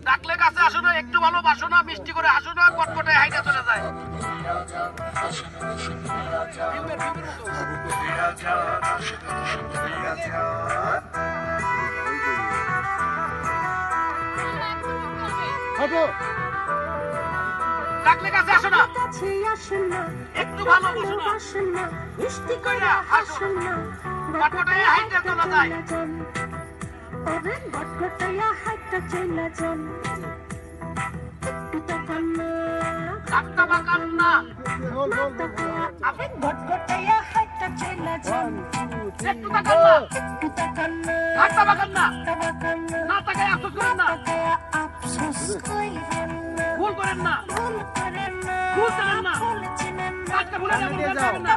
ডাকলে কাছে আসো না, একটু ভালোবাসো না, মিষ্টি করে হাসো না, কটকটে হাইটা চলে যায়। ডাকলে কাছে আসো না, একটু ভালোবাসো না, মিষ্টি করে হাসো না, কটকটে হাইটা চলে যায়। ডাক্তা বাকান্না একটু তাকান্না, ডাক্তা বাকান্না না তাকায় আফসোস করেন না, ভুল করেন না, ভুল করেন না, কাজটা ভুলে যাবেন না।